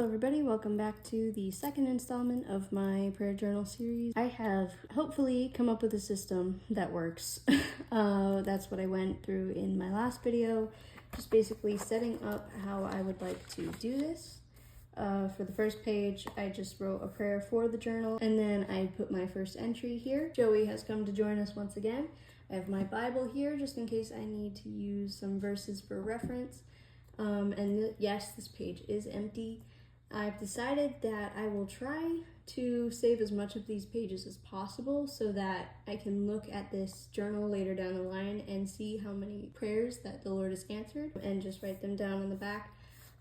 everybody, welcome back to the second installment of my prayer journal series. I have hopefully come up with a system that works. That's what I went through in my last video, just basically setting up how I would like to do this. For the first page, I just wrote a prayer for the journal, and then I put my first entry here. Joey has come to join us once again. I have my Bible here just in case I need to use some verses for reference. Yes, this page is empty. I've decided that I will try to save as much of these pages as possible so that I can look at this journal later down the line and see how many prayers that the Lord has answered and just write them down on the back.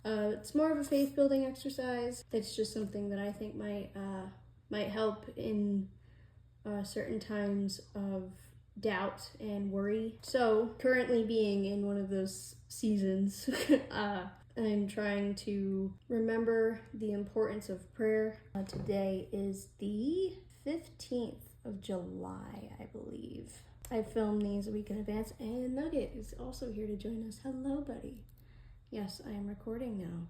It's more of a faith-building exercise. It's just something that I think might help in certain times of doubt and worry. So currently being in one of those seasons, I'm trying to remember the importance of prayer. Today is the 15th of July, I believe. I filmed these a week in advance, and Nugget is also here to join us. Hello, buddy. Yes, I am recording now.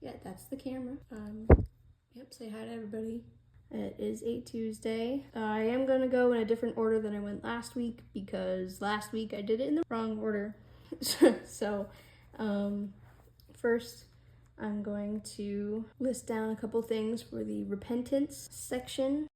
Yeah, that's the camera. Yep, say hi to everybody. It is a Tuesday. I am going to go in a different order than I went last week because last week I did it in the wrong order. First, I'm going to list down a couple things for the repentance section.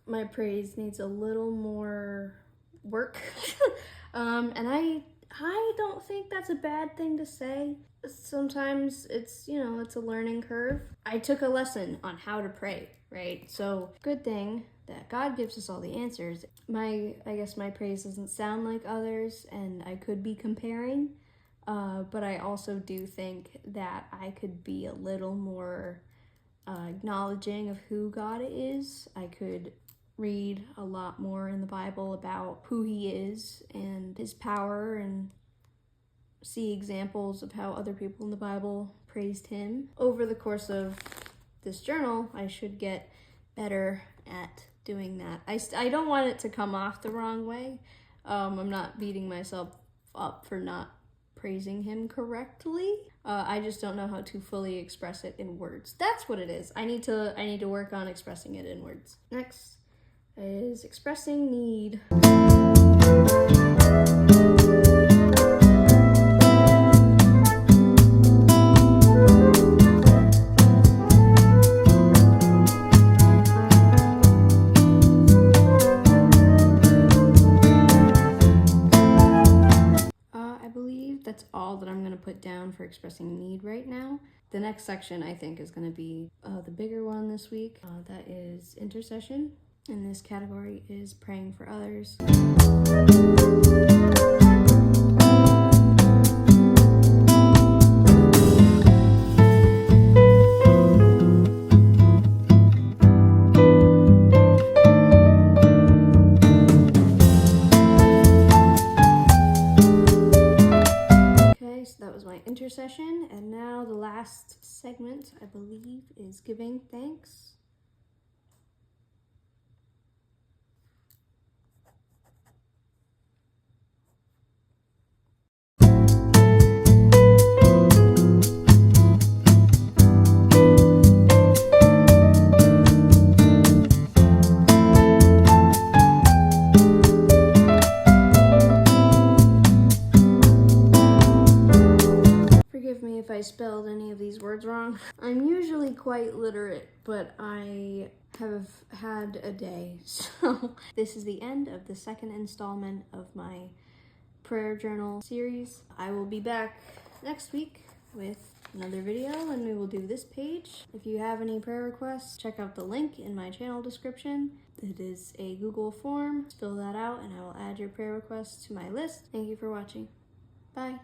My praise needs a little more work. And I don't think that's a bad thing to say. Sometimes it's a learning curve. I took a lesson on how to pray, right? So good thing that God gives us all the answers. I guess my praise doesn't sound like others, and I could be comparing, but I also do think that I could be a little more acknowledging of who God is. I could read a lot more in the Bible about who he is and his power, and see examples of how other people in the Bible praised him. Over the course of this journal, I should get better at doing that. I don't want it to come off the wrong way. I'm not beating myself up for not praising him correctly. I just don't know how to fully express it in words. That's what it is. I need to work on expressing it in words. Next is expressing need. I believe that's all that I'm going to put down for expressing need right now. The next section I think is going to be the bigger one this week. That is intercession. And this category is praying for others. Okay, so that was my intercession, and now the last segment, I believe, is giving thanks. If I spelled any of these words wrong. I'm usually quite literate, but I have had a day. So this is the end of the second installment of my prayer journal series. I will be back next week with another video and we will do this page. If you have any prayer requests, check out the link in my channel description. It is a Google form. Fill that out and I will add your prayer requests to my list. Thank you for watching. Bye.